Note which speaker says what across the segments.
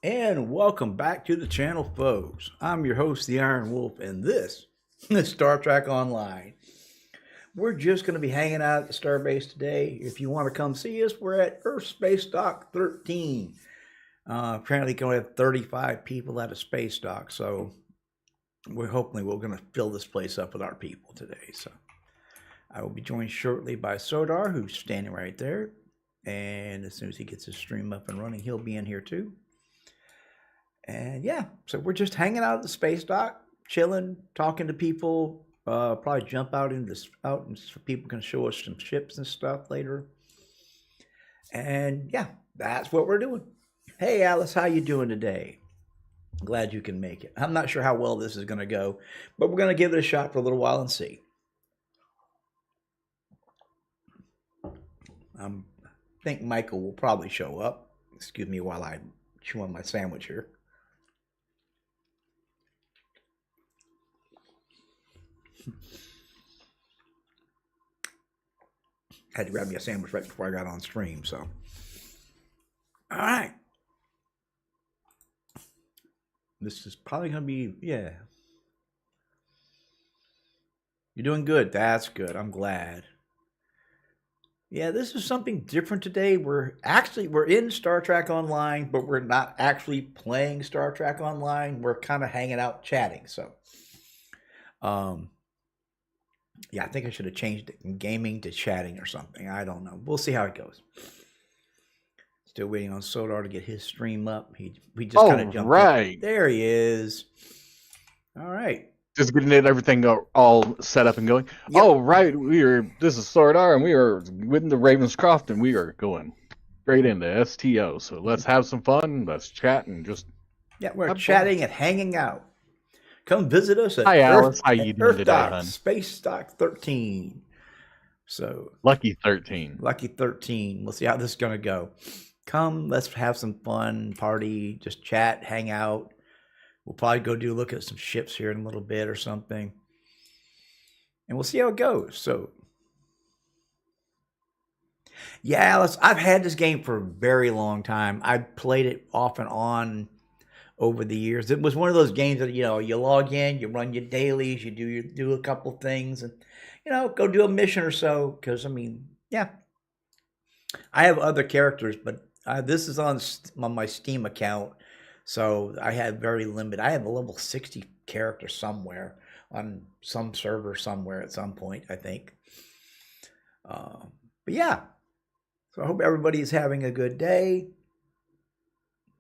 Speaker 1: And welcome back to the channel, folks. I'm your host, the Iron Wolf, and this is Star Trek Online. We're just going to be hanging out at the Starbase today. If you want to come see us, we're at Earth Space Dock 13. Apparently, can only have 35 people at a space dock, so we're going to fill this place up with our people today. So I will be joined shortly by Sodar, who's standing right there. And as soon as he gets his stream up and running, he'll be in here too. And yeah, so we're just hanging out at the space dock, chilling, talking to people. Probably jump out and so people can show us some ships and stuff later. And yeah, that's what we're doing. Hey, Alice, how you doing today? Glad you can make it. I'm not sure how well this is going to go, but we're going to give it a shot for a little while and see. I think Michael will probably show up. Excuse me while I chew on my sandwich here. I had to grab me a sandwich right before I got on stream, so. All right. This is probably going to be, yeah. You're doing good. That's good. I'm glad. Yeah, this is something different today. We're in Star Trek Online, but we're not actually playing Star Trek Online. We're kind of hanging out chatting, so. Yeah, I think I should have changed it from gaming to chatting or something. I don't know. We'll see how it goes. Still waiting on Sodar to get his stream up. We just kind of jumped in. There he is. All right.
Speaker 2: Just getting everything all set up and going. Yep. Oh, right. This is Sordar, and we are with the Ravenscroft, and we are going straight into STO. So let's have some fun. Let's chat and just.
Speaker 1: Yeah, we're chatting fun and hanging out. Come visit us at
Speaker 2: Alice. How you doing today,
Speaker 1: hon? Space Dock 13. So
Speaker 2: Lucky 13.
Speaker 1: Lucky 13. We'll see how this is going to go. Come, let's have some fun, party, just chat, hang out. We'll probably go look at some ships here in a little bit or something. And we'll see how it goes. So, yeah, Alice, I've had this game for a very long time. I've played it off and on over the years. It was one of those games that, you log in, you run your dailies, you do a couple things, and, go do a mission or so. Because, yeah. I have other characters, but this is on my Steam account. So I have very limited. I have a level 60 character somewhere on some server somewhere at some point, I think. But yeah. So I hope everybody's having a good day.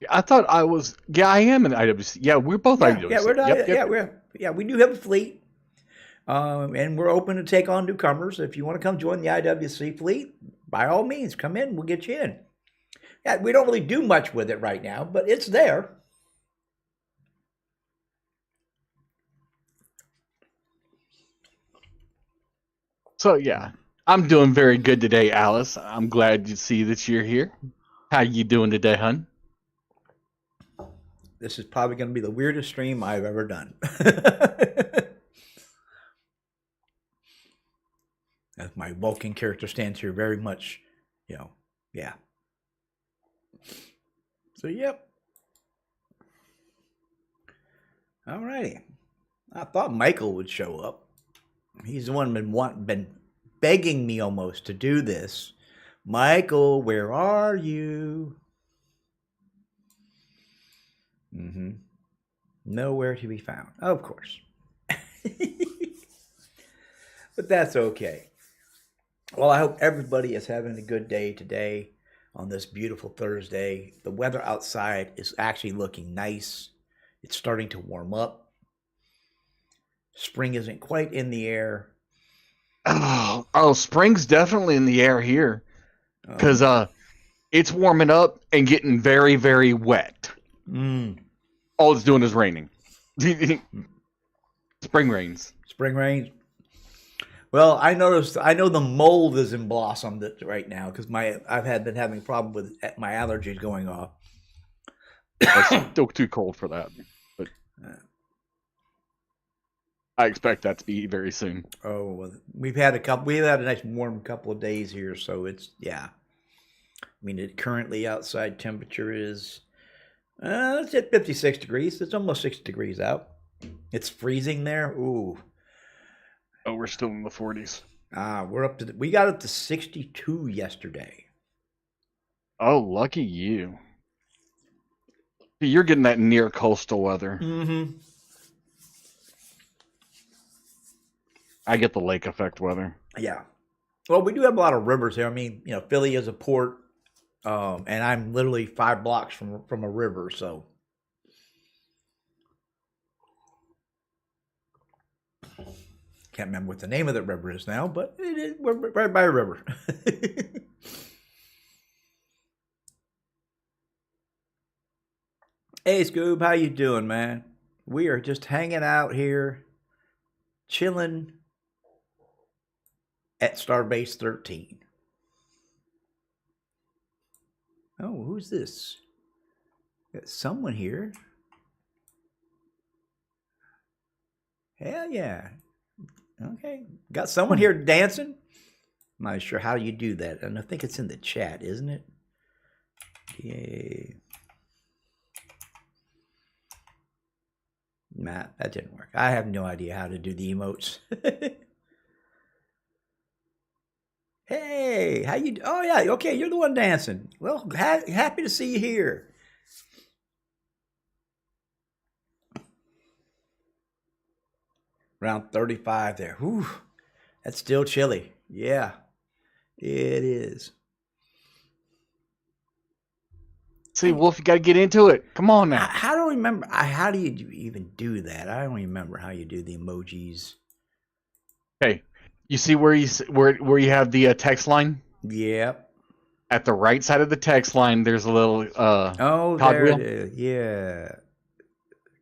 Speaker 2: I thought I was. Yeah, I am an IWC. Yeah, we're both IWC.
Speaker 1: Yeah, we're not. We do have a fleet, and we're open to take on newcomers. If you want to come join the IWC fleet, by all means, come in. We'll get you in. Yeah, we don't really do much with it right now, but it's there.
Speaker 2: So yeah, I'm doing very good today, Alice. I'm glad to see that you're here. How you doing today, hun?
Speaker 1: This is probably going to be the weirdest stream I've ever done. As my Vulcan character stands here very much, yeah. So, yep. All righty. I thought Michael would show up. He's the one been begging me almost to do this. Michael, where are you? Nowhere to be found, of course. But that's okay. Well, I hope everybody is having a good day today on this beautiful Thursday. The weather outside is actually looking nice. It's starting to warm up. Spring isn't quite in the air.
Speaker 2: Oh, spring's definitely in the air here. Because it's warming up and getting very, very wet. All it's doing is raining. Spring rains.
Speaker 1: Spring rains. Well, I know the mold is in blossom right now because I've been having a problem with my allergies going off.
Speaker 2: It's still too cold for that, but I expect that to be very soon.
Speaker 1: Oh, well, we've had a nice warm couple of days here, so it's, yeah. Currently outside temperature is It's at 56 degrees. It's almost 60 degrees out. It's freezing there. Ooh.
Speaker 2: Oh, we're still in the 40s.
Speaker 1: We got up to 62 yesterday.
Speaker 2: Oh, lucky you. You're getting that near coastal weather.
Speaker 1: Mm-hmm.
Speaker 2: I get the lake effect weather.
Speaker 1: Yeah. Well, we do have a lot of rivers here. I mean, Philly is a port, and I'm literally 5 blocks from a river, so. Can't remember what the name of the river is now, but we're right by a river. Hey, Scoob, how you doing, man? We are just hanging out here, chilling at Starbase 13. Oh, who's this? Got someone here. Hell yeah. Okay. Got someone here dancing. I'm not sure how you do that. And I think it's in the chat, isn't it? Yeah. Nah, that didn't work. I have no idea how to do the emotes. Hey, how you? Oh yeah, okay, you're the one dancing. Well, happy to see you here. Around 35 there. Whew, that's still chilly. Yeah, it is.
Speaker 2: See, Wolf, you got to get into it. Come on now.
Speaker 1: How do I remember? How do you even do that? I don't remember how you do the emojis.
Speaker 2: Okay, you see where you have the text line?
Speaker 1: Yep.
Speaker 2: At the right side of the text line, there's a little
Speaker 1: Oh, there
Speaker 2: cogwheel.
Speaker 1: it is. Yeah.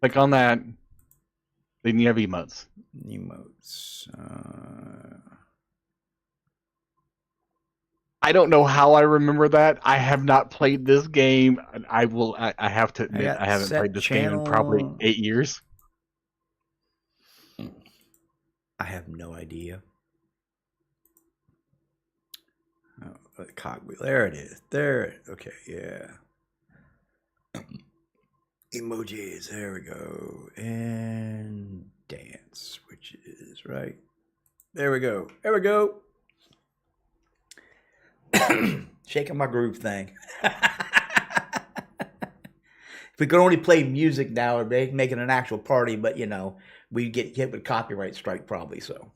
Speaker 2: Click on that. Then you have emotes.
Speaker 1: Emotes.
Speaker 2: I don't know how I remember that. I have not played this game. I have to admit, I haven't played this game in probably 8 years.
Speaker 1: I have no idea. Oh, the cogwheel. There it is. There. Okay. Yeah. Emojis. There we go. And dance, which is right. There we go. There we go. Shaking my groove thing. If we could only play music now, it'd make it an actual party, but we'd get hit with copyright strike probably, so.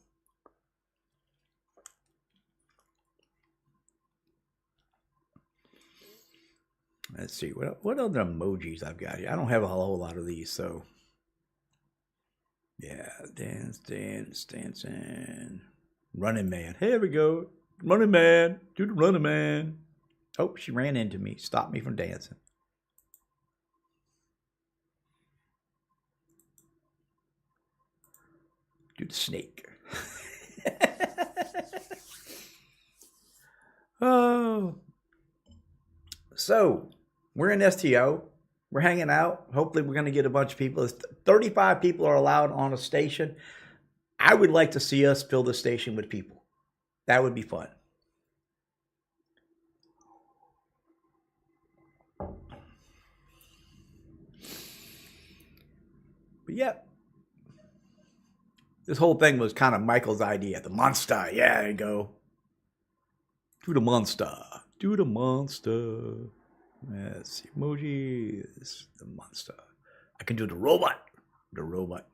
Speaker 1: Let's see, what other emojis I've got here? I don't have a whole lot of these, so. Yeah, dancing. Running man. Here we go. Running man. Do the running man. Oh, she ran into me. Stopped me from dancing. Do the snake. Oh. So, we're in STO. We're hanging out. Hopefully, we're going to get a bunch of people. 35 people are allowed on a station. I would like to see us fill the station with people. That would be fun. But yeah, this whole thing was kind of Michael's idea. The monster. Yeah, there you go. Do the monster. Do the monster. Let's see. Emojis. The monster. I can do the robot. The robot.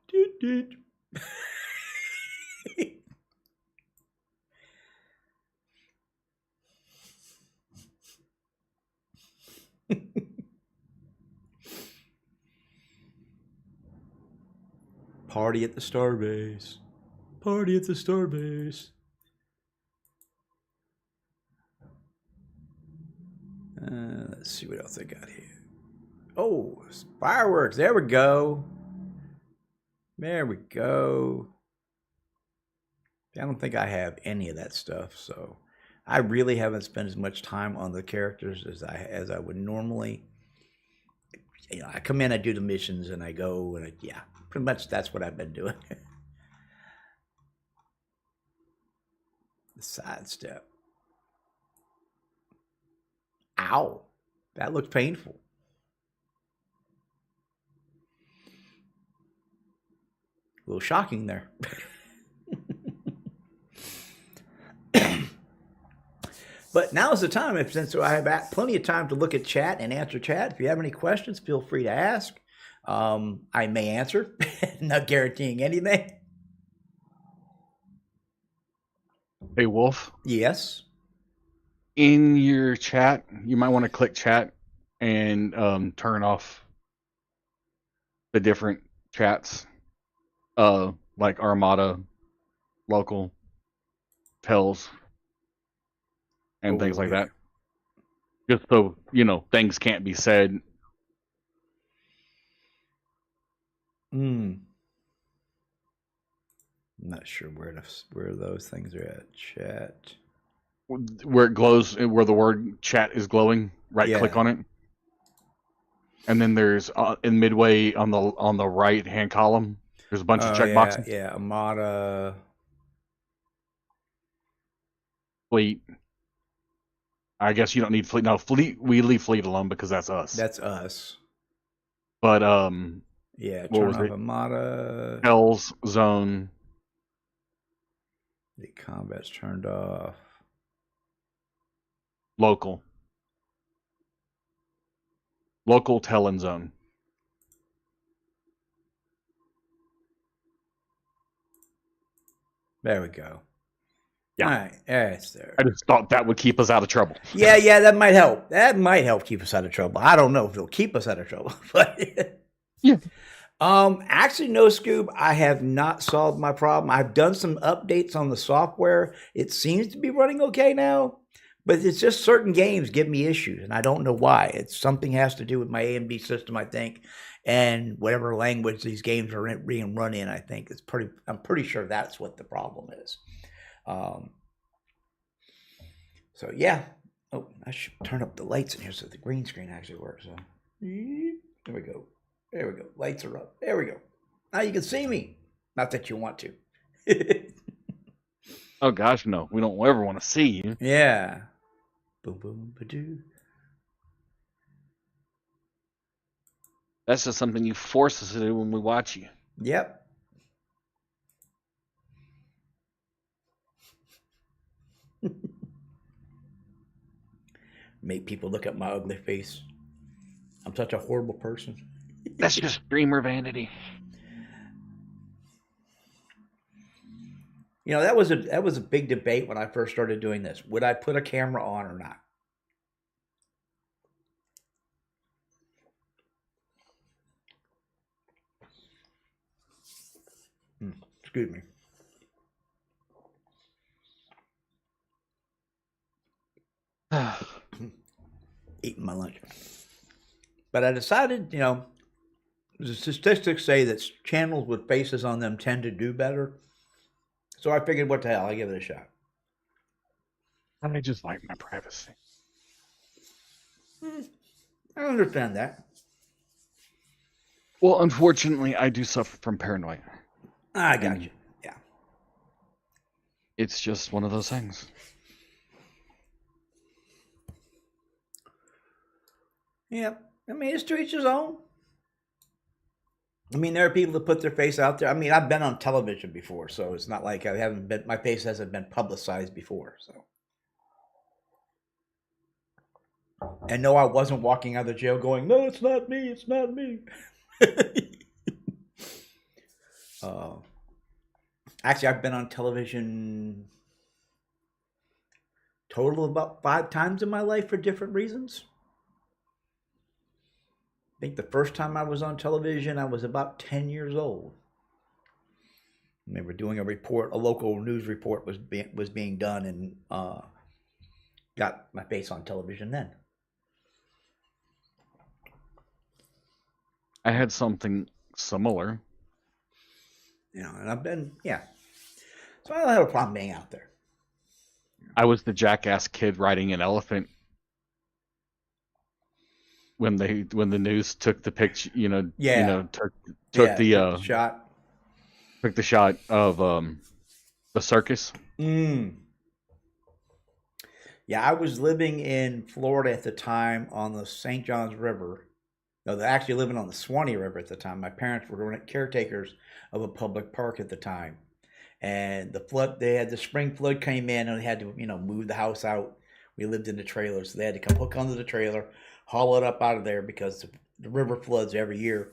Speaker 1: Party at the Starbase. Party at the Starbase. Let's see what else I got here. Oh, fireworks. There we go. There we go. I don't think I have any of that stuff, so I really haven't spent as much time on the characters as I would normally. I come in, I do the missions, and I go, and yeah, pretty much that's what I've been doing. The sidestep. Ow, that looks painful. little shocking there. But now is the time, since I have plenty of time to look at chat and answer chat. If you have any questions, feel free to ask. I may answer, not guaranteeing anything.
Speaker 2: Hey, Wolf.
Speaker 1: Yes.
Speaker 2: In your chat, you might want to click chat and turn off the different chats, like Armada, local, tells, and things like that. Just so things can't be said.
Speaker 1: I'm not sure where those things are at. Chat.
Speaker 2: Where it glows, where the word chat is glowing, click on it. And then there's in midway on the right hand column, there's a bunch of checkboxes.
Speaker 1: Yeah, Armada.
Speaker 2: Fleet. I guess you don't need Fleet. No, Fleet, we leave Fleet alone because that's us.
Speaker 1: That's us.
Speaker 2: But
Speaker 1: yeah,
Speaker 2: what
Speaker 1: turn
Speaker 2: was
Speaker 1: off
Speaker 2: it?
Speaker 1: Armada.
Speaker 2: Hell's Zone.
Speaker 1: The combat's turned off.
Speaker 2: Local Telling Zone.
Speaker 1: There we go.
Speaker 2: Yeah.
Speaker 1: All right, it's there.
Speaker 2: I just thought that would keep us out of trouble.
Speaker 1: Yeah, that might help. That might help keep us out of trouble. I don't know if it'll keep us out of trouble, but
Speaker 2: yeah.
Speaker 1: Actually, no, Scoob. I have not solved my problem. I've done some updates on the software. It seems to be running okay now, but it's just certain games give me issues, and I don't know why. It's something has to do with my AMD system, I think, and whatever language these games are being run in. I think I'm pretty sure that's what the problem is. So yeah. Oh, I should turn up the lights in here so the green screen actually works. So there we go. There we go. Lights are up. There we go. Now you can see me. Not that you want to.
Speaker 2: Oh gosh, no. We don't ever want to see you.
Speaker 1: Yeah. Boom, boom, ba-doo.
Speaker 2: That's just something you force us to do when we watch you.
Speaker 1: Yep. Make people look at my ugly face. I'm such a horrible person.
Speaker 2: That's just streamer vanity.
Speaker 1: That was a big debate when I first started doing this. Would I put a camera on or not? Excuse me. Eating my lunch. But I decided, the statistics say that channels with faces on them tend to do better. So I figured, what the hell, I'll give it a shot.
Speaker 2: I just like my privacy.
Speaker 1: I understand that.
Speaker 2: Well, unfortunately, I do suffer from paranoia.
Speaker 1: I got you. Yeah.
Speaker 2: It's just one of those things.
Speaker 1: Yep. I mean, it's to each his own. I mean, there are people that put their face out there. I mean, I've been on television before, so it's not like my face hasn't been publicized before. So, and no, I wasn't walking out of the jail going, "No, it's not me. It's not me." Actually, I've been on television total about 5 times in my life for different reasons. I think the first time I was on television, I was about 10 years old. And they were doing a local news report was being done, and got my face on television then.
Speaker 2: I had something similar.
Speaker 1: And I've been, so I don't have a problem being out there.
Speaker 2: I was the jackass kid riding an elephant when the news took the picture, took the
Speaker 1: shot.
Speaker 2: Took the shot of the circus.
Speaker 1: Yeah, I was living in Florida at the time on the St. Johns River. they're actually living on the Swanee River at the time. My parents were caretakers of a public park at the time. And the flood, they had the spring flood came in and they had to, move the house out. We lived in the trailer, so they had to come hook onto the trailer, haul it up out of there because the river floods every year.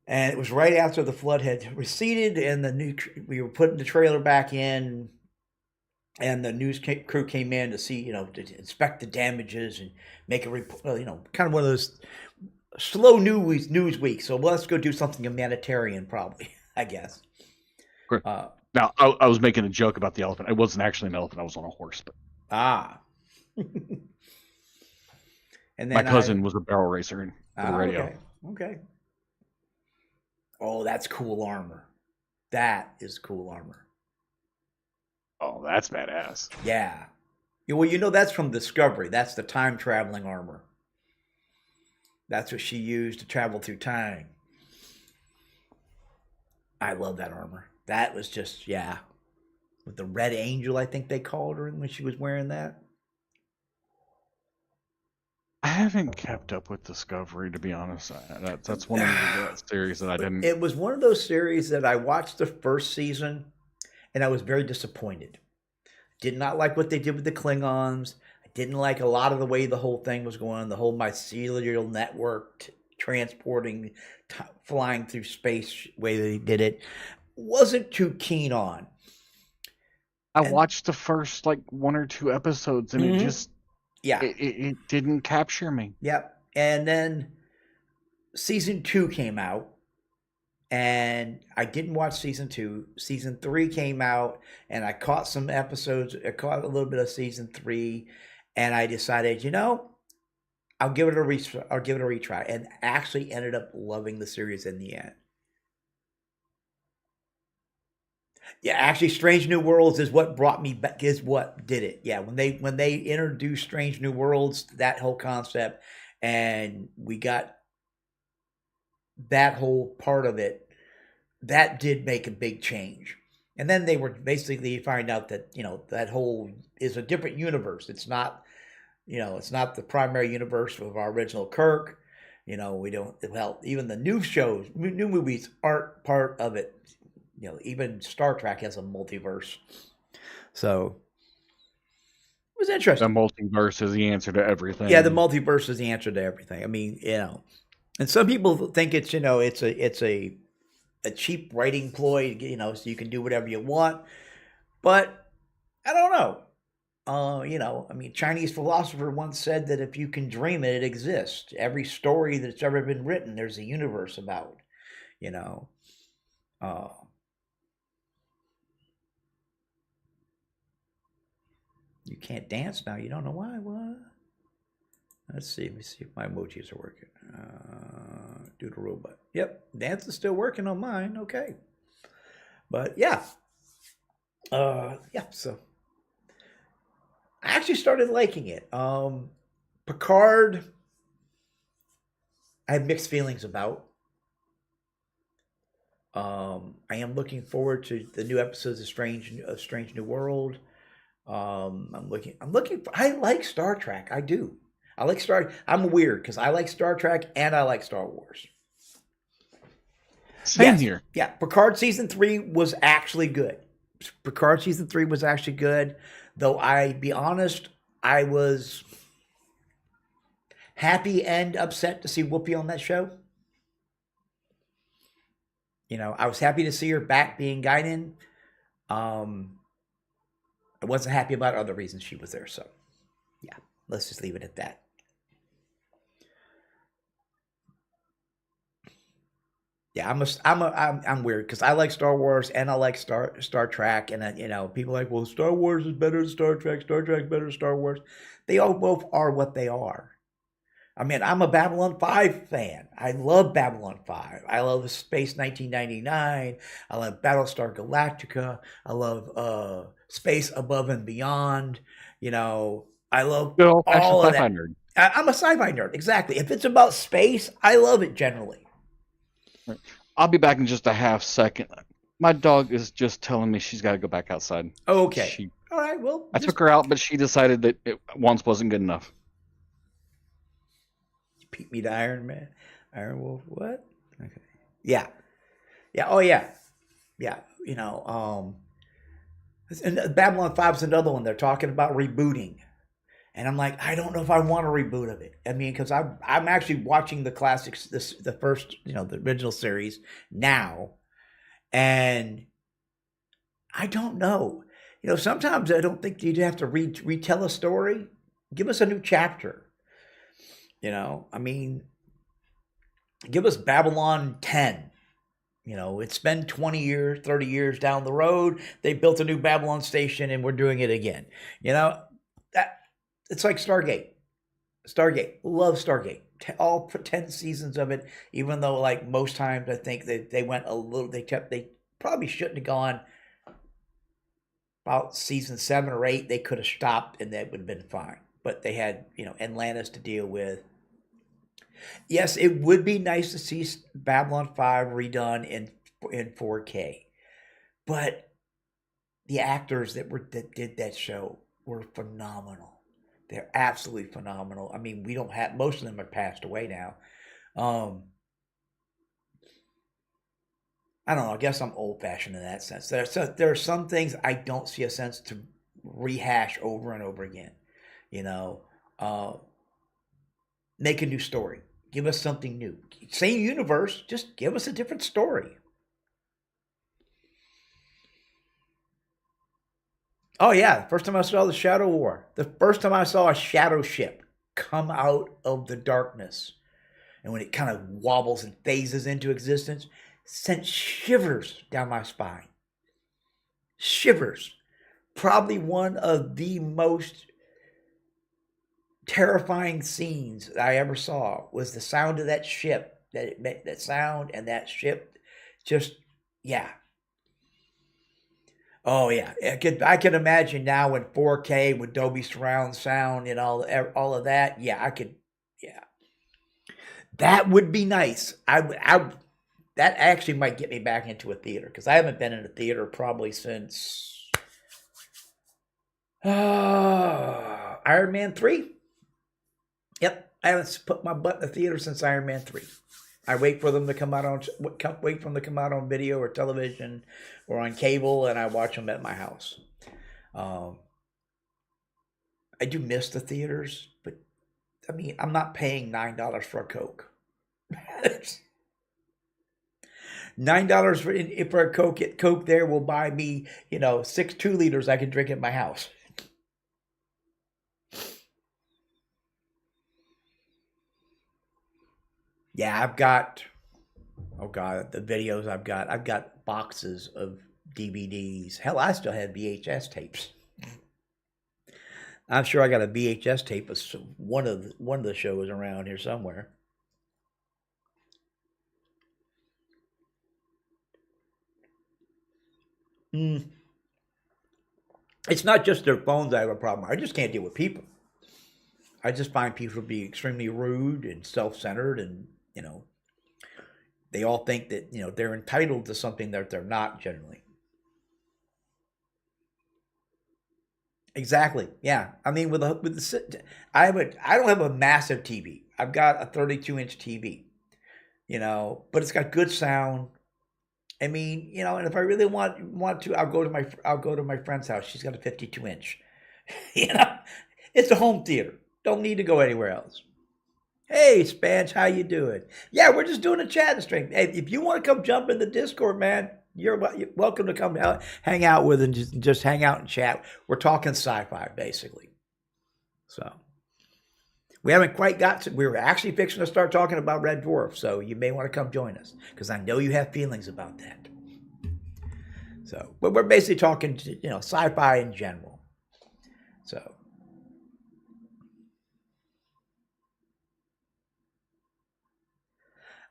Speaker 1: And it was right after the flood had receded, and we were putting the trailer back in, and the news crew came in to see, to inspect the damages and make a report. Kind of one of those slow news weeks. So let's go do something humanitarian, probably, I guess.
Speaker 2: Now, I was making a joke about the elephant. It wasn't actually an elephant. I was on a horse, but
Speaker 1: and then
Speaker 2: my cousin was a barrel racer for the radio.
Speaker 1: Okay. Oh, that's cool armor. That is cool armor.
Speaker 2: Oh, that's badass.
Speaker 1: Yeah. Well, that's from Discovery. That's the time traveling armor. That's what she used to travel through time. I love that armor. That was just, with the Red Angel, I think they called her when she was wearing that.
Speaker 2: I haven't kept up with Discovery, to be honest. That's one of the series that I didn't.
Speaker 1: It was one of those series that I watched the first season, and I was very disappointed. Did not like what they did with the Klingons. I didn't like a lot of the way the whole thing was going on, the whole mycelial network transporting, flying through space way they did it. Wasn't too keen on.
Speaker 2: I watched the first 1 or 2 episodes, and it just it didn't capture me.
Speaker 1: Yep. And then season 2 came out, and I didn't watch season 2. Season 3 came out, and I caught some episodes. I caught a little bit of season 3, and I decided, I'll give it a retry, and actually ended up loving the series in the end. Yeah, actually, Strange New Worlds is what brought me back. Is what did it. Yeah, when they introduced Strange New Worlds, that whole concept, and we got that whole part of it, that did make a big change. And then they were basically find out that that whole is a different universe. It's not it's not the primary universe of our original Kirk. We don't. Well, even the new movies aren't part of it. Even Star Trek has a multiverse. So it was interesting.
Speaker 2: The multiverse is the answer to everything.
Speaker 1: Yeah, the multiverse is the answer to everything. I mean, and some people think it's it's a cheap writing ploy, so you can do whatever you want. But I don't know. I mean, Chinese philosopher once said that if you can dream it, it exists. Every story that's ever been written, there's a universe about. You can't dance now. You don't know why. What? Let's see. Let me see if my emojis are working. Do the robot. Yep, dance is still working on mine. Okay, but yeah, So I actually started liking it. Picard, I have mixed feelings about. I am looking forward to the new episodes of Strange New World. I'm looking for, I like Star Trek. I do. I'm weird because I like Star Trek and I like Star Wars.
Speaker 2: Same here.
Speaker 1: Yeah. Picard season 3 was actually good. Though I be honest, I was happy and upset to see Whoopi on that show. I was happy to see her back being Guinan. I wasn't happy about other reasons she was there. So, yeah, let's just leave it at that. Yeah, I'm weird because I like Star Wars and I like Star Trek, and people are like, well, Star Wars is better than Star Trek. Star Trek's better than Star Wars. They all both are what they are. I mean, I'm a Babylon 5 fan. I love Babylon 5. I love Space 1999. I love Battlestar Galactica. I love Space Above and Beyond. I love all of that. Nerd. I'm a sci-fi nerd, exactly. If it's about space, I love it generally.
Speaker 2: I'll be back in just a half second. My dog is just telling me she's got to go back outside.
Speaker 1: Okay. All right, well.
Speaker 2: I took her out, but she decided that it once wasn't good enough.
Speaker 1: Beat me to Iron Man. Iron Wolf, what? Okay. Yeah. Yeah. Oh, yeah. Yeah. And Babylon 5 is another one. They're talking about rebooting. And I'm like, I don't know if I want a reboot of it. I mean, because I'm actually watching the classics, the first, the original series now. And I don't know. Sometimes I don't think you'd have to retell a story. Give us a new chapter. I mean, give us Babylon 10. It's been 20 years, 30 years down the road. They built a new Babylon station and we're doing it again. That it's like Stargate. Stargate. Love Stargate. All 10 seasons of it, even though like most times I think they went a little, they probably shouldn't have gone about season 7 or 8. They could have stopped and that would have been fine. But they had, Atlantis to deal with. Yes, it would be nice to see Babylon 5 redone in 4K. But the actors that did that show were phenomenal. They're absolutely phenomenal. I mean, we don't have, most of them have passed away now. I don't know. I guess I'm old fashioned in that sense. There are some things I don't see a sense to rehash over and over again. Make a new story. Give us something new. Same universe, just give us a different story. Oh yeah, first time I saw the Shadow War. The first time I saw a shadow ship come out of the darkness. And when it kind of wobbles and phases into existence, sent shivers down my spine. Shivers. Probably one of the most terrifying scenes I ever saw was the sound of that ship. That sound and that ship, just yeah. Oh yeah, I could imagine now in 4K with Dolby surround sound and all of that. Yeah, I could. Yeah, that would be nice. That actually might get me back into a theater because I haven't been in a theater probably since Iron Man 3. Yep, I haven't put my butt in the theater since Iron Man 3. I wait for them to come out on video or television or on cable, and I watch them at my house. I do miss the theaters, but I mean, I'm not paying $9 for a Coke. $9 for a Coke. Coke there will buy me, 6 2-liters I can drink at my house. Yeah, I've got, oh God, the videos I've got boxes of DVDs. Hell, I still have VHS tapes. I'm sure I got a VHS tape of one of the shows around here somewhere. It's not just their phones I have a problem. I just can't deal with people. I just find people to be extremely rude and self-centered, and they all think that they're entitled to something that they're not generally. Exactly. Yeah. I mean, I don't have a massive TV. I've got a 32-inch TV. But it's got good sound. I mean, and if I really want to, I'll go to my friend's house. She's got a 52-inch. you know, it's a home theater. Don't need to go anywhere else. Hey, Spanch, how you doing? Yeah, we're just doing a chat stream. Hey, if you want to come jump in the Discord, man, you're welcome to come out, hang out with and just hang out and chat. We're talking sci-fi, basically. So we haven't quite got to. We were actually fixing to start talking about Red Dwarf, so you may want to come join us because I know you have feelings about that. So, but we're basically talking, sci-fi in general. So.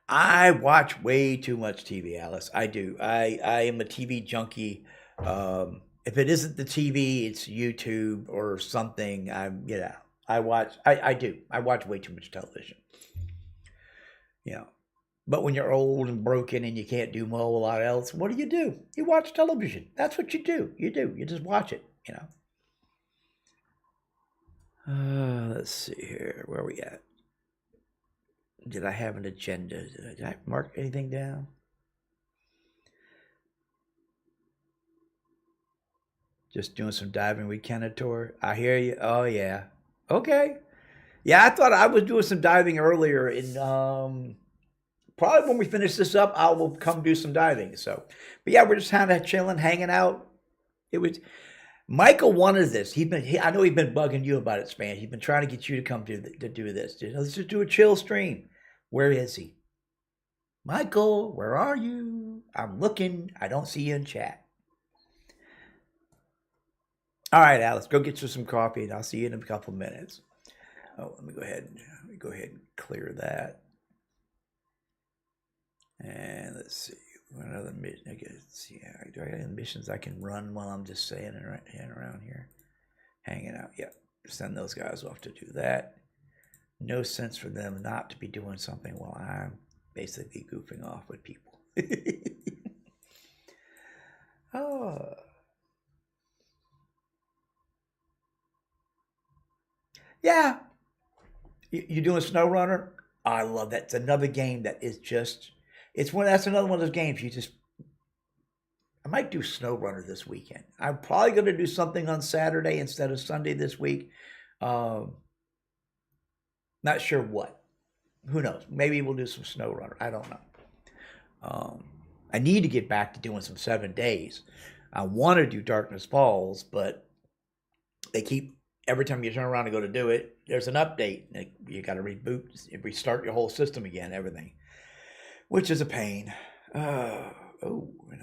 Speaker 1: I watch way too much TV, Alice. I do. I am a TV junkie. If it isn't the TV, it's YouTube or something. I watch. I do. I watch way too much television. But when you're old and broken and you can't do a whole lot else, what do? You watch television. That's what you do. You do. You just watch it. Let's see here. Where are we at? Did I have an agenda? Did I mark anything down? Just doing some diving with Kenator. I hear you. Oh yeah. Okay. Yeah, I thought I was doing some diving earlier in probably when we finish this up, I will come do some diving. So, but yeah, we're just kind of chilling, hanging out. It was Michael wanted this. I know he's been bugging you about it, Span. He's been trying to get you to come to do this. Let's just do a chill stream. Where is he? Michael, where are you? I'm looking. I don't see you in chat. All right, Alice, go get you some coffee, and I'll see you in a couple minutes. Oh, let me go ahead and clear that. And let's see. What other mission? I guess, yeah. Do I got any missions I can run while I'm just saying around here, hanging out? Yep. Send those guys off to do that. No sense for them not to be doing something while I'm basically goofing off with people. Oh. Yeah. You doing SnowRunner? I love that. It's another game that is just. That's another one of those games you just. I might do SnowRunner this weekend. I'm probably going to do something on Saturday instead of Sunday this week. Not sure what. Who knows? Maybe we'll do some SnowRunner. I don't know. I need to get back to doing some 7 days. I want to do Darkness Falls, but they keep every time you turn around to go to do it, there's an update. You got to reboot, restart your whole system again, everything, which is a pain. And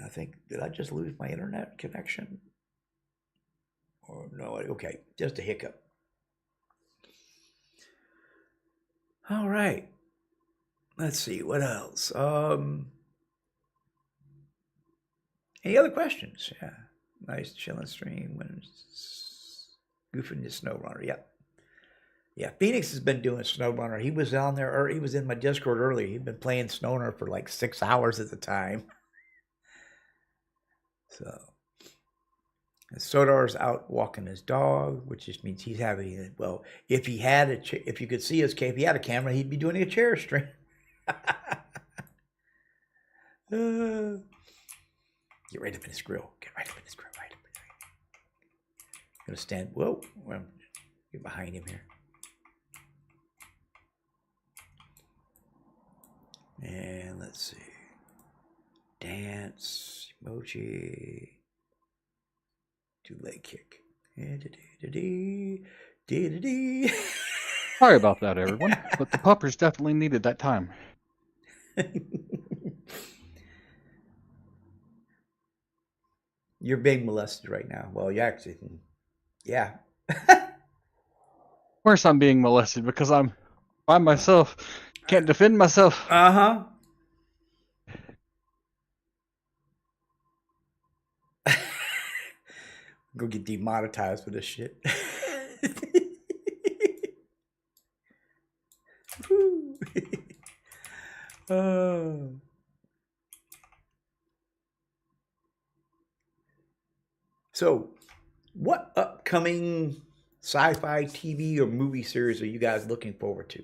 Speaker 1: I think, did I just lose my internet connection? Or no? Okay, just a hiccup. All right. Let's see, what else? Any other questions? Yeah. Nice chilling stream. Goofing the SnowRunner. Yep. Yeah, Phoenix has been doing SnowRunner. He was on there, or he was in my Discord earlier. He'd been playing SnowRunner for like 6 hours at the time. So, Sodar's out walking his dog, which just means he's having. Well, if you could see if he had a camera, he'd be doing a chair stream. Get right up in his grill. Get right up in his grill. Right up. I'm gonna stand. Whoa, get behind him here. And let's see. Dance, emoji, 2-leg kick.
Speaker 2: Sorry about that, everyone, but the puppers definitely needed that time.
Speaker 1: You're being molested right now. Well, you actually, yeah.
Speaker 2: Of course I'm being molested because I'm by myself. Can't defend myself.
Speaker 1: Uh-huh. Go get demonetized for this shit. So, what upcoming sci-fi TV or movie series are you guys looking forward to?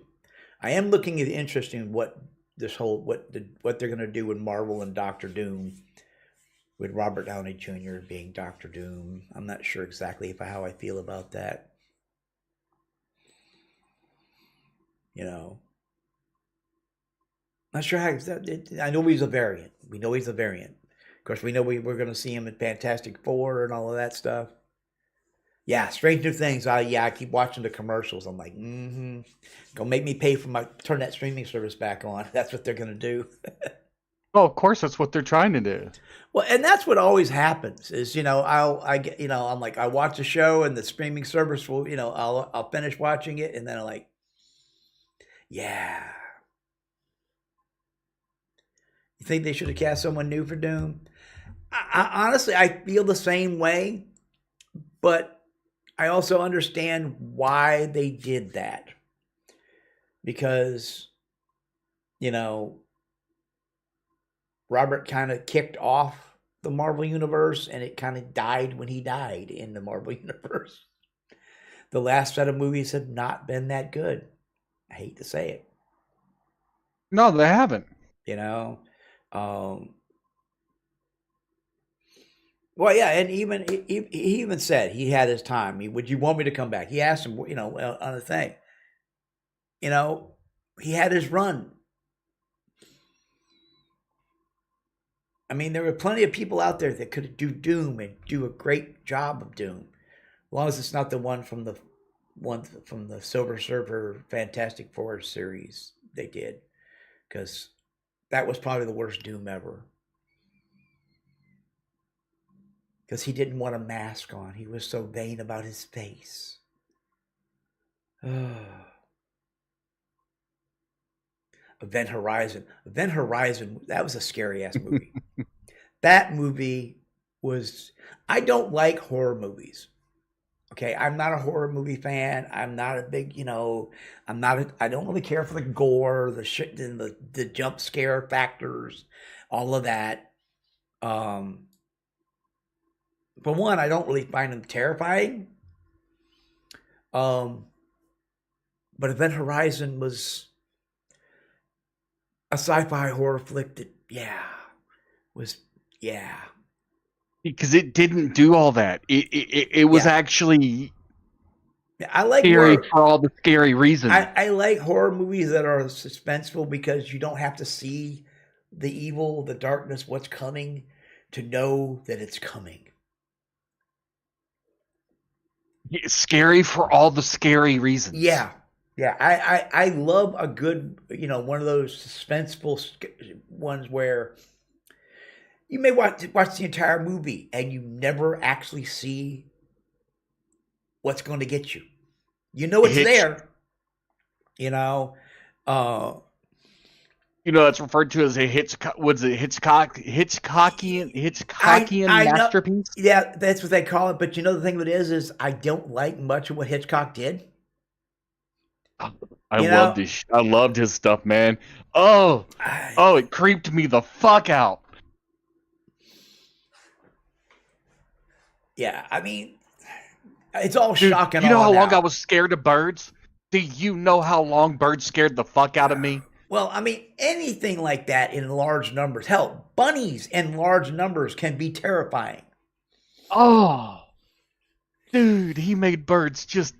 Speaker 1: I am looking at interesting what they're going to do with Marvel and Doctor Doom, with Robert Downey Jr. being Doctor Doom. I'm not sure exactly how I feel about that. Not sure how. I know he's a variant. We know he's a variant. Of course, we know we're going to see him in Fantastic Four and all of that stuff. Yeah, Stranger Things. I keep watching the commercials. I'm like, gonna make me pay for turn that streaming service back on. That's what they're gonna do.
Speaker 2: Well, of course, that's what they're trying to do.
Speaker 1: Well, and that's what always happens. Is I'm like, I watch a show and the streaming service will, I'll finish watching it and then I'm like, yeah. You think they should have cast someone new for Doom? Honestly, I feel the same way, but I also understand why they did that. Because, Robert kind of kicked off the Marvel Universe, and it kind of died when he died in the Marvel Universe. The last set of movies have not been that good. I hate to say it.
Speaker 2: No, they haven't.
Speaker 1: You know, um, well, yeah, and even he even said he had his time. Would you want me to come back? He asked him, on the thing. You know, he had his run. I mean, there were plenty of people out there that could do Doom and do a great job of Doom, as long as it's not the one from the Silver Surfer Fantastic Four series they did, because that was probably the worst Doom ever. Because he didn't want a mask on. He was so vain about his face. Event Horizon. Event Horizon, that was a scary ass movie. That movie was. I don't like horror movies. Okay, I'm not a horror movie fan. I'm not a big, I don't really care for the gore, the shit, the jump scare factors, all of that. For one, I don't really find them terrifying. But Event Horizon was a sci-fi horror flick that,
Speaker 2: Because it didn't do all that. It was actually
Speaker 1: I like
Speaker 2: scary
Speaker 1: horror.
Speaker 2: for all the scary reasons.
Speaker 1: I like horror movies that are suspenseful because you don't have to see the evil, the darkness, what's coming to know that it's coming.
Speaker 2: It's scary for all the scary reasons.
Speaker 1: Yeah. I love a good, one of those suspenseful ones where you may watch the entire movie and you never actually see what's going to get you. You know it's there.
Speaker 2: It's referred to as a Hitchcockian masterpiece.
Speaker 1: Yeah, that's what they call it. But the thing that is I don't like much of what Hitchcock did.
Speaker 2: I loved his stuff, man. It creeped me the fuck out.
Speaker 1: Yeah, I mean, it's all shocking.
Speaker 2: You know how long I was scared of birds? Do you know how long birds scared the fuck out of me?
Speaker 1: Well, I mean, anything like that in large numbers. Hell, bunnies in large numbers can be terrifying.
Speaker 2: Oh, dude, he made birds just...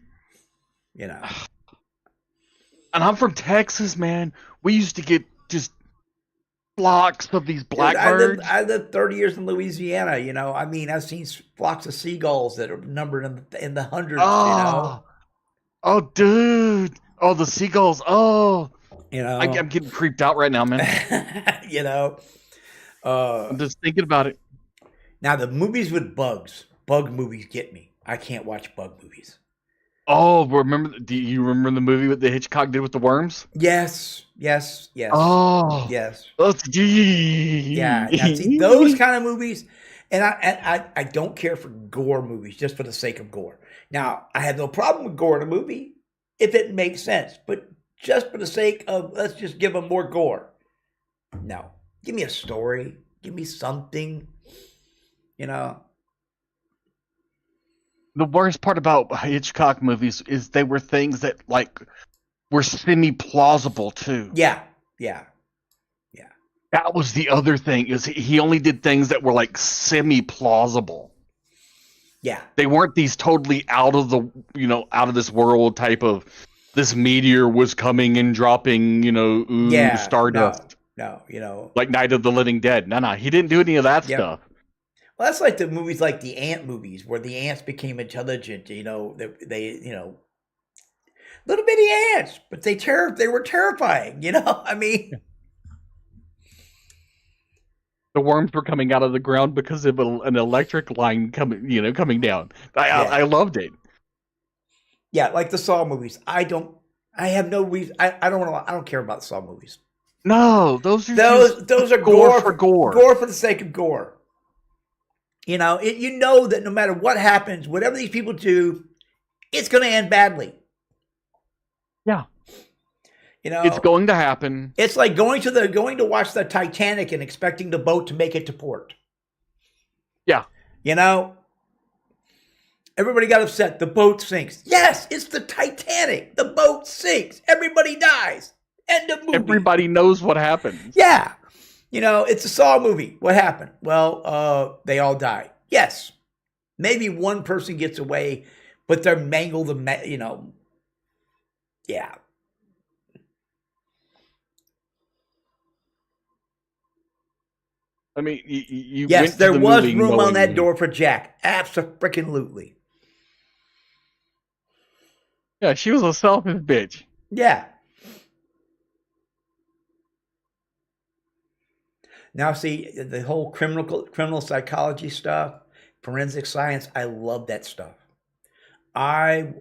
Speaker 2: And I'm from Texas, man. We used to get just flocks of these blackbirds.
Speaker 1: I lived 30 years in Louisiana, I mean, I've seen flocks of seagulls that are numbered in the hundreds,
Speaker 2: Oh, dude. Oh, the seagulls. Oh. I'm getting creeped out right now, man. I'm just thinking about it.
Speaker 1: Now, the movies with bugs, bug movies get me. I can't watch bug movies.
Speaker 2: Oh, do you remember the movie that Hitchcock did with the worms?
Speaker 1: Yes.
Speaker 2: Oh.
Speaker 1: Yes.
Speaker 2: Yeah.
Speaker 1: Now, see, those kind of movies, and I don't care for gore movies just for the sake of gore. Now, I have no problem with gore in a movie if it makes sense, but just for the sake of, let's just give them more gore. No. Give me a story. Give me something. The
Speaker 2: worst part about Hitchcock movies is they were things that, were semi-plausible, too.
Speaker 1: Yeah.
Speaker 2: That was the other thing, is he only did things that were, semi-plausible.
Speaker 1: Yeah.
Speaker 2: They weren't these totally out of this world type of, this meteor was coming and dropping, stardust.
Speaker 1: No.
Speaker 2: Like Night of the Living Dead. No, he didn't do any of that stuff.
Speaker 1: Well, that's like the movies like the ant movies, where the ants became intelligent, they little bitty ants, but they were terrifying, I mean...
Speaker 2: The worms were coming out of the ground because of an electric line coming down. I loved it.
Speaker 1: Yeah, like the Saw movies. I have no reason. I don't care about Saw movies.
Speaker 2: No, those are
Speaker 1: gore
Speaker 2: for gore.
Speaker 1: Gore for the sake of gore. That no matter what happens, whatever these people do, it's going to end badly.
Speaker 2: Yeah. It's going to happen.
Speaker 1: It's like going to watch the Titanic and expecting the boat to make it to port.
Speaker 2: Yeah.
Speaker 1: Everybody got upset. The boat sinks. Yes, it's the Titanic. The boat sinks. Everybody dies. End of movie.
Speaker 2: Everybody knows what happens.
Speaker 1: Yeah. It's a Saw movie. What happened? Well, they all die. Yes. Maybe one person gets away, but they're mangled, yeah.
Speaker 2: I mean, you
Speaker 1: Yes,
Speaker 2: went to
Speaker 1: there
Speaker 2: the
Speaker 1: was
Speaker 2: movie
Speaker 1: room on that
Speaker 2: knowing-
Speaker 1: door for Jack. Abso-freaking-lutely.
Speaker 2: Yeah, she was a selfish bitch.
Speaker 1: Yeah. Now, see, the whole criminal psychology stuff, forensic science, I love that stuff. I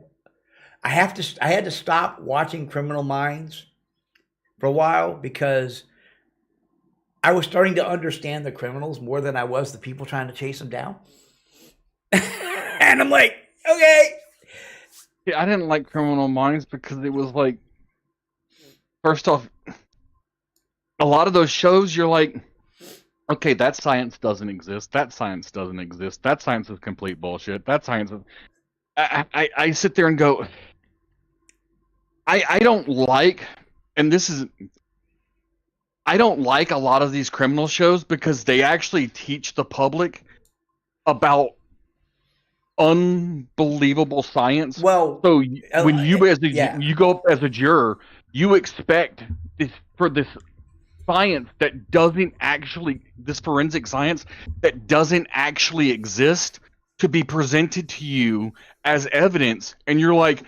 Speaker 1: had to stop watching Criminal Minds for a while because I was starting to understand the criminals more than I was the people trying to chase them down. And I'm like, okay.
Speaker 2: Yeah, I didn't like Criminal Minds because it was like, first off, a lot of those shows you're like, okay, that science doesn't exist. That science doesn't exist. That science is complete bullshit. That science is... I sit there and go, I don't like, and this is... I don't like a lot of these criminal shows because they actually teach the public about unbelievable science.
Speaker 1: Well,
Speaker 2: so when you
Speaker 1: yeah.
Speaker 2: go up as a juror, you expect this science that doesn't actually, this forensic science that doesn't actually exist, to be presented to you as evidence, and you're like,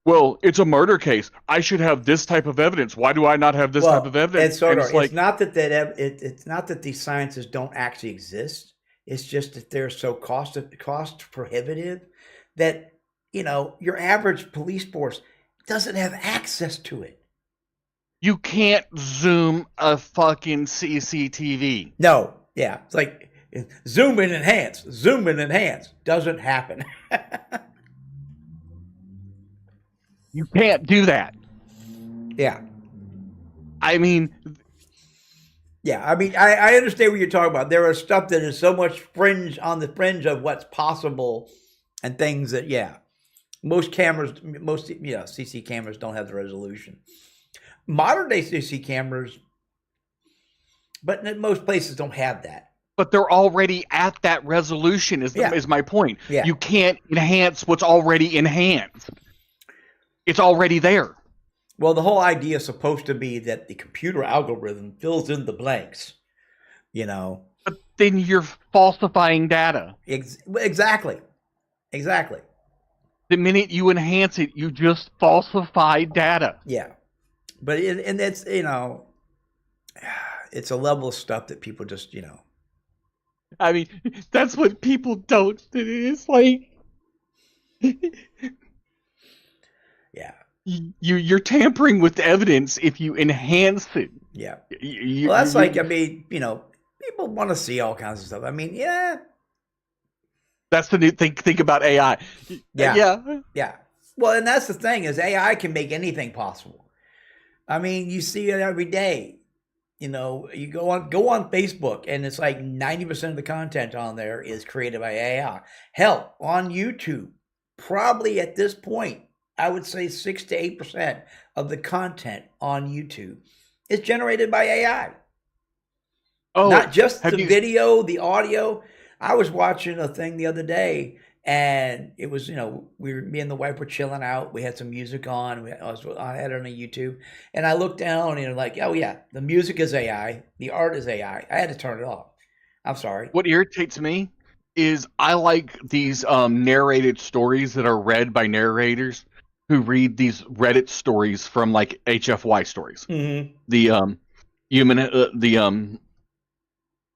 Speaker 2: well, it's a murder case. I should have this type of evidence. Why do I not have this type of evidence?
Speaker 1: It's not that it's not that these sciences don't actually exist. It's just that they're so cost prohibitive that your average police force doesn't have access to it.
Speaker 2: You can't zoom a fucking CCTV.
Speaker 1: No, yeah, it's like zoom in, enhance. Doesn't happen.
Speaker 2: You can't do that.
Speaker 1: Yeah.
Speaker 2: I mean,
Speaker 1: I understand what you're talking about. There are stuff that is so much on the fringe of what's possible, and things that, most CC cameras don't have the resolution. Modern day CC cameras, but most places don't have that.
Speaker 2: But they're already at that resolution. Is my point.
Speaker 1: Yeah.
Speaker 2: You can't enhance what's already enhanced. It's already there.
Speaker 1: Well, the whole idea is supposed to be that the computer algorithm fills in the blanks,
Speaker 2: But then you're falsifying data.
Speaker 1: Exactly.
Speaker 2: The minute you enhance it, you just falsify data.
Speaker 1: Yeah. But it's, it's a level of stuff that people just,
Speaker 2: I mean, that's what people don't. It's like...
Speaker 1: Yeah.
Speaker 2: You're tampering with evidence if you enhance it.
Speaker 1: Yeah. Well, that's people want to see all kinds of stuff.
Speaker 2: That's the new thing. Think about AI.
Speaker 1: Yeah. Well, and that's the thing is AI can make anything possible. You see it every day. You go on Facebook and it's like 90% of the content on there is created by AI. Hell, on YouTube, probably at this point, I would say 6 to 8% of the content on YouTube is generated by AI. Oh, not just the video, the audio. I was watching a thing the other day, and it was, me and the wife were chilling out. We had some music on. I had it on YouTube, and I looked down and like, oh yeah, the music is AI, the art is AI. I had to turn it off. I'm sorry.
Speaker 2: What irritates me is I like these narrated stories that are read by narrators who read these Reddit stories from like HFY stories.
Speaker 1: Mm-hmm.
Speaker 2: The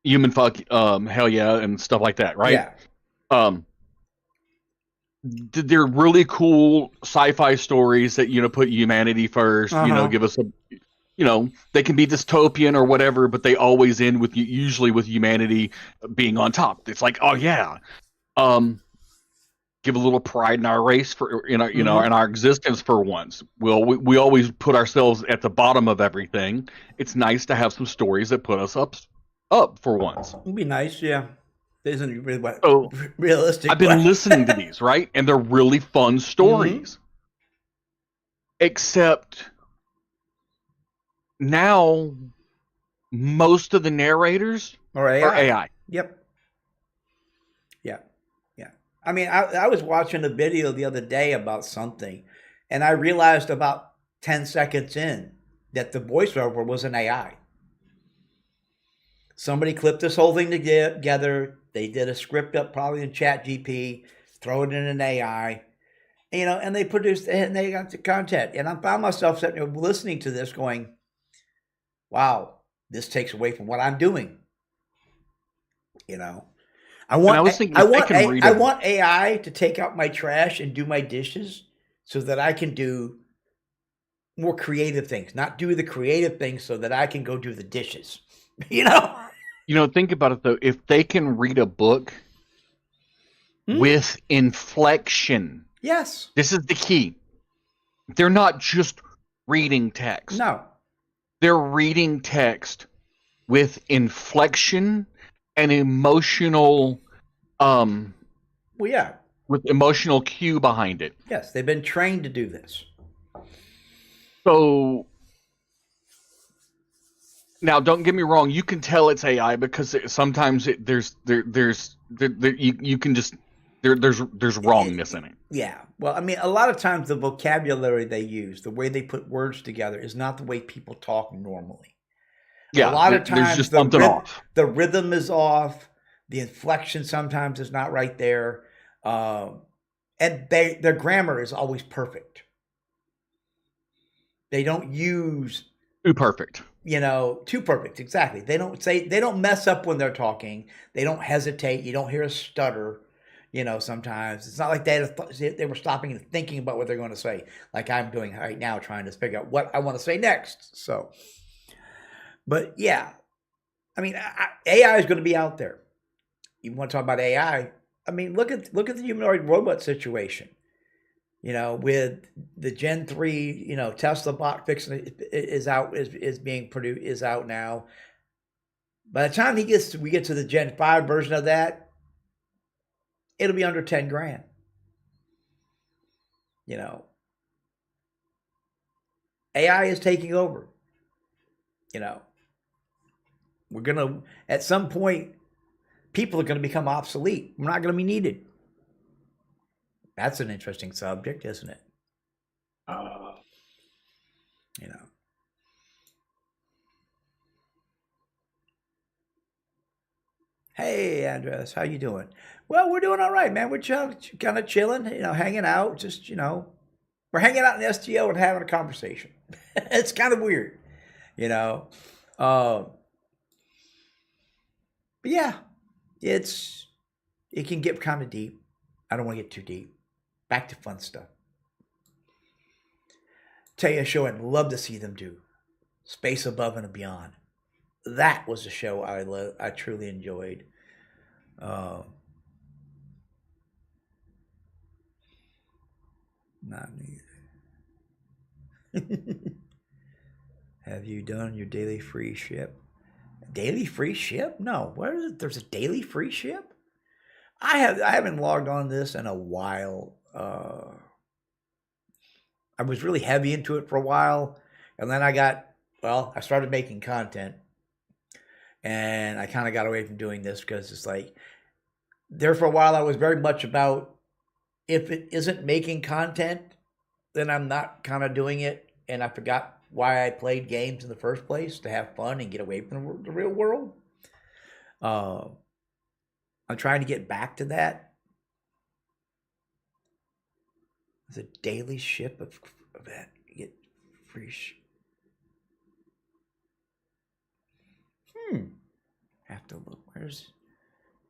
Speaker 2: human fuck hell yeah and stuff like that, right?
Speaker 1: Yeah.
Speaker 2: They're really cool sci-fi stories that put humanity first. Give us they can be dystopian or whatever, but they always end with usually with humanity being on top. It's like, oh yeah, give a little pride in our race in our existence for once. We always put ourselves at the bottom of everything. It's nice to have some stories that put us up for once.
Speaker 1: It'd be nice, yeah. It isn't really realistic.
Speaker 2: I've been listening to these, right? And they're really fun stories. Mm-hmm. Except now most of the narrators
Speaker 1: Or AI.
Speaker 2: are AI.
Speaker 1: Yep. Yeah. Yeah. I mean, I was watching a video the other day about something, and I realized about 10 seconds in that the voiceover was an AI. Somebody clipped this whole thing together. They did a script up probably in ChatGPT, throw it in an AI, and they produced it and they got the content. And I found myself sitting there listening to this going, wow, this takes away from what I'm doing. You know, I
Speaker 2: And I
Speaker 1: want
Speaker 2: was thinking
Speaker 1: I
Speaker 2: if they
Speaker 1: want
Speaker 2: can read
Speaker 1: I
Speaker 2: a
Speaker 1: want AI to take out my trash and do my dishes so that I can do more creative things, not do the creative things so that I can go do the dishes. You know?
Speaker 2: think about it though, if they can read a book with inflection,
Speaker 1: Yes.
Speaker 2: this is the key. They're not just reading text.
Speaker 1: No.
Speaker 2: They're reading text with inflection and emotional
Speaker 1: Well, yeah.
Speaker 2: with emotional cue behind it.
Speaker 1: Yes, they've been trained to do this.
Speaker 2: So now, don't get me wrong. You can tell it's AI because sometimes you can just there's wrongness in it.
Speaker 1: Yeah. Well, I mean, a lot of times the vocabulary they use, the way they put words together, is not the way people talk normally. A
Speaker 2: Yeah,
Speaker 1: lot of
Speaker 2: there's
Speaker 1: times
Speaker 2: just something off.
Speaker 1: the rhythm is off, the inflection sometimes is not right there, and their grammar is always perfect. They don't use
Speaker 2: Too perfect.
Speaker 1: too perfect. Exactly. They don't mess up when they're talking. They don't hesitate. You don't hear a stutter. Sometimes it's not like they were stopping and thinking about what they're going to say, like I'm doing right now, trying to figure out what I want to say next. So, but yeah, I mean, AI is going to be out there. You want to talk about AI? I mean, look at the humanoid robot situation. With the Gen 3, Tesla bot fixing is out, is being produced, is out now. By the time we get to the Gen 5 version of that, it'll be under 10 grand. You know, AI is taking over. You know, we're going to, at some point, people are going to become obsolete. We're not going to be needed. That's an interesting subject, isn't it? You know. Hey, Andres, how you doing? Well, we're doing all right, man. We're kind of chilling, hanging out. Just, we're hanging out in the STO and having a conversation. It's kind of weird, you know. Uh, but yeah, it can get kind of deep. I don't want to get too deep. Back to fun stuff. Tell you a show I'd love to see them do. Space Above and Beyond. That was a show I truly enjoyed. Uh, Not neither. Have you done your daily free ship? Daily free ship? No. Where is it? There's a daily free ship? I haven't logged on this in a while. I was really heavy into it for a while, and then I started making content, and I kind of got away from doing this because it's like there for a while I was very much about if it isn't making content, then I'm not kind of doing it, and I forgot why I played games in the first place, to have fun and get away from the real world. Uh, I'm trying to get back to that. It's a daily ship of that. You get free. Have to look. Is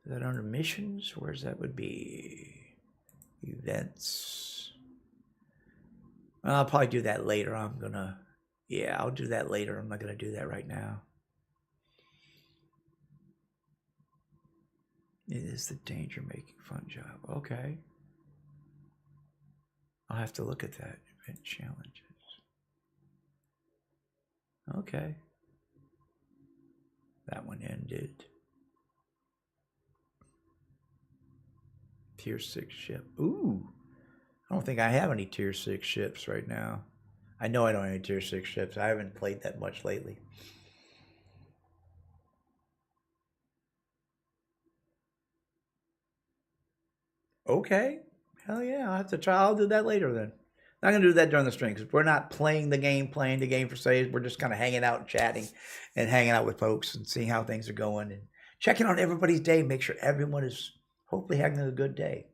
Speaker 1: that under missions? Where's that would be? Events. I'll probably do that later. I'll do that later. I'm not gonna do that right now. It is the danger making fun job. Okay. I'll have to look at that. Event challenges. Okay. That one ended. Tier 6 ship. Ooh. I don't think I have any tier 6 ships right now. I know I don't have any tier 6 ships. I haven't played that much lately. Okay. Hell yeah. I'll have to try. I'll do that later then. Not going to do that during the stream because we're not playing the game for say. We're just kind of hanging out and chatting and hanging out with folks and seeing how things are going and checking on everybody's day. Make sure everyone is hopefully having a good day.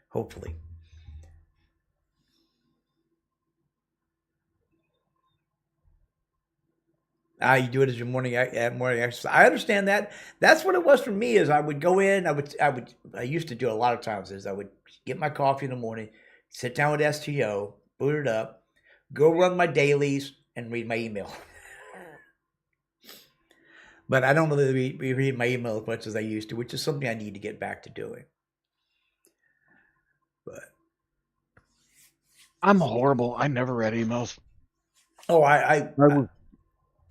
Speaker 1: Hopefully. You do it as your morning exercise. I understand that. That's what it was for me. Is I would go in. I used to do a lot of times. Is I would get my coffee in the morning, sit down with STO, boot it up, go run my dailies, and read my email. But I don't really read my email as much as I used to, which is something I need to get back to doing. But
Speaker 2: I'm horrible. I never read emails.
Speaker 1: oh,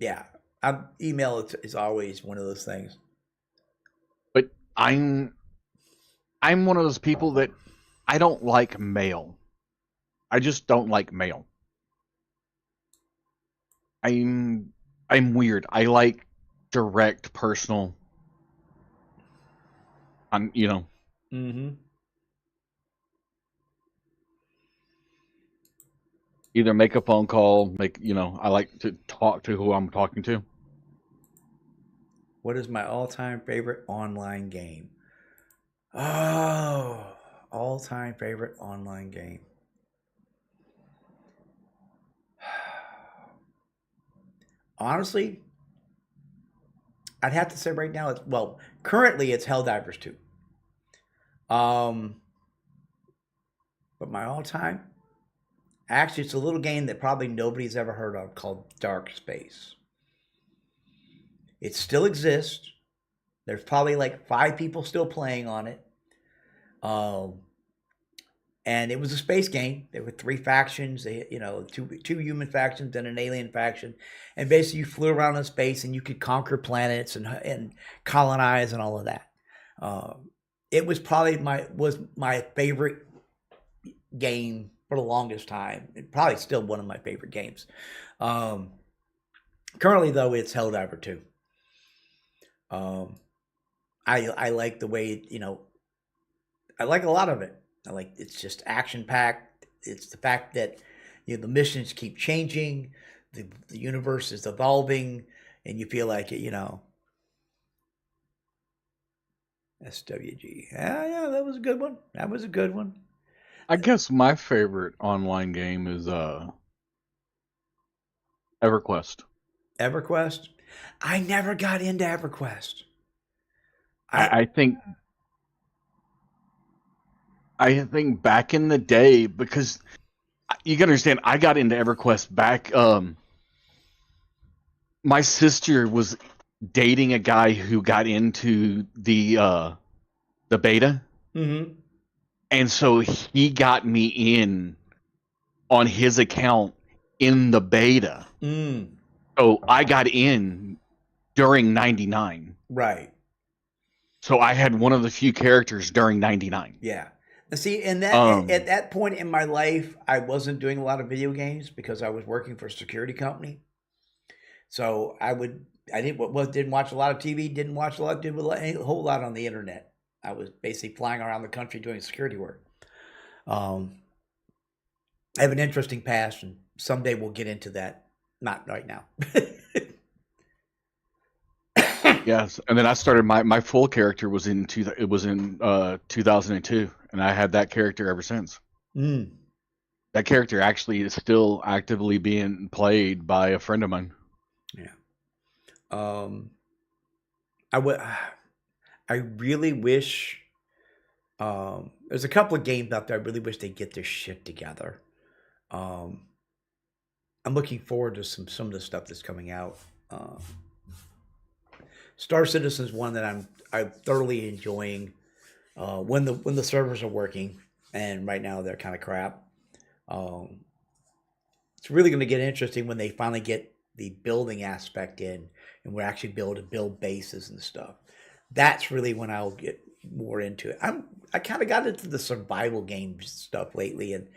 Speaker 1: yeah. Email is always one of those things.
Speaker 2: But I'm one of those people that I don't like mail. I just don't like mail. I'm weird. I like direct personal
Speaker 1: Mm-hmm.
Speaker 2: either make a phone call, I like to talk to who I'm talking to.
Speaker 1: What is my all-time favorite online game? Oh, all-time favorite online game. Honestly, I'd have to say right now currently it's Helldivers 2. But my all-time, actually, it's a little game that probably nobody's ever heard of called Dark Space. It still exists. There's probably like 5 people still playing on it. And it was a space game. There were 3 factions, two human factions and an alien faction. And basically you flew around in space and you could conquer planets and colonize and all of that. It was probably my favorite game for the longest time. It probably still one of my favorite games. Currently though, it's Helldiver 2. I like the way, I like a lot of it. I like it's just action packed. It's the fact that the missions keep changing, the universe is evolving, and you feel like it. SWG. Yeah, that was a good one. That was a good one.
Speaker 2: I guess my favorite online game is EverQuest.
Speaker 1: EverQuest. I never got into EverQuest.
Speaker 2: I think back in the day, because you can understand, I got into EverQuest back. My sister was dating a guy who got into the beta, and so he got me in on his account in the beta. So I got in during 99.
Speaker 1: Right.
Speaker 2: So I had one of the few characters during 99.
Speaker 1: Yeah. See, and at that point in my life, I wasn't doing a lot of video games because I was working for a security company. So I didn't watch a lot of TV, did a whole lot on the internet. I was basically flying around the country doing security work. I have an interesting past, and someday we'll get into that. Not right now.
Speaker 2: Yes, and then I started my full character was in 2002, and I had that character ever since. That character actually is still actively being played by a friend of mine.
Speaker 1: Yeah. I really wish. There's a couple of games out there I really wish they'd get their shit together. I'm looking forward to some of the stuff that's coming out. Star Citizen is one that I'm thoroughly enjoying. When the servers are working, and right now they're kind of crap. It's really going to get interesting when they finally get the building aspect in, and we're actually able to build bases and stuff. That's really when I'll get more into it. I kind of got into the survival game stuff lately, and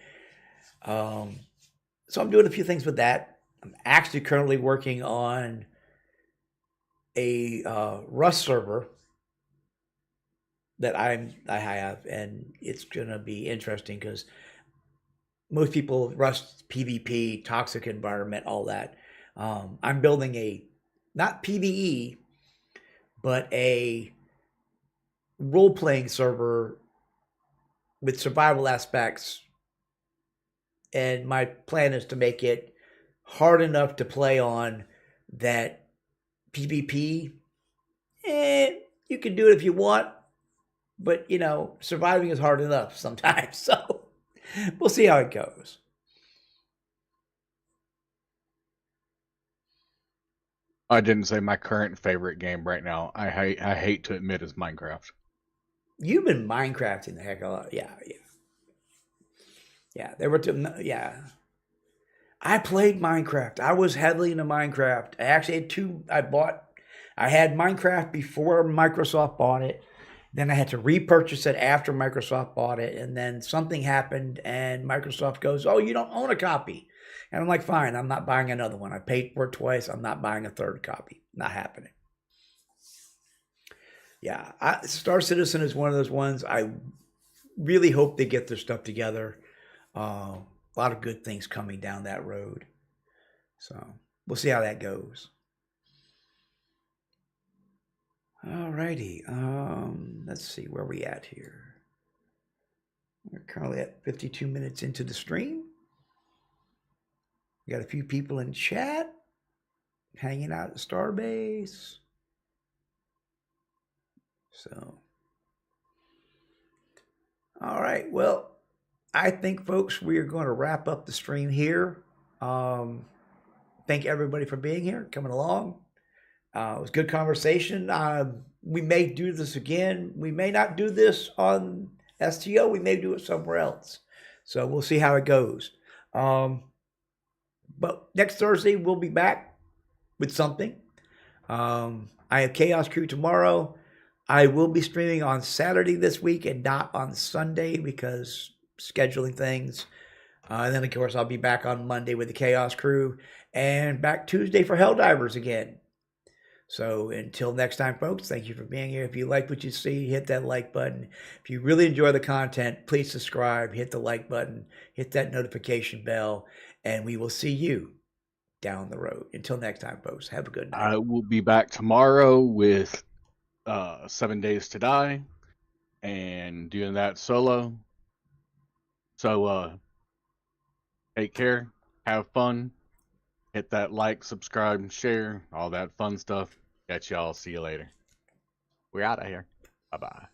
Speaker 1: So I'm doing a few things with that. I'm actually currently working on a Rust server that I have, and it's gonna be interesting because most people Rust PvP, toxic environment, all that. I'm building a not PvE, but a role playing server with survival aspects, and my plan is to make it hard enough to play on that PvP. You can do it if you want, but surviving is hard enough sometimes. So we'll see how it goes.
Speaker 2: I didn't say my current favorite game right now. I hate to admit is Minecraft.
Speaker 1: You've been Minecrafting the heck out of lot. Yeah, yeah, yeah. There were yeah. I played Minecraft. I was heavily into Minecraft. I actually had two. I had Minecraft before Microsoft bought it. Then I had to repurchase it after Microsoft bought it. And then something happened and Microsoft goes, "Oh, you don't own a copy." And I'm like, "Fine, I'm not buying another one. I paid for it twice. I'm not buying a third copy. Not happening." Yeah, Star Citizen is one of those ones I really hope they get their stuff together. A lot of good things coming down that road. So we'll see how that goes. Alrighty. Let's see where we at here. We're currently at 52 minutes into the stream. We got a few people in chat hanging out at Starbase. So, all right. Well, I think, folks, we are going to wrap up the stream here. Thank everybody for being here, coming along. It was a good conversation. We may do this again. We may not do this on STO. We may do it somewhere else. So we'll see how it goes. But next Thursday, we'll be back with something. I have Chaos Crew tomorrow. I will be streaming on Saturday this week and not on Sunday because scheduling things. And then, of course, I'll be back on Monday with the Chaos Crew and back Tuesday for Helldivers again. So until next time, folks, thank you for being here. If you like what you see, hit that like button. If you really enjoy the content, please subscribe, hit the like button, hit that notification bell, and we will see you down the road. Until next time, folks, have a good night.
Speaker 2: I will be back tomorrow with 7 Days to Die and doing that solo. So take care, have fun, hit that like, subscribe, share, all that fun stuff. Catch y'all. See you later. We're out of here. Bye bye.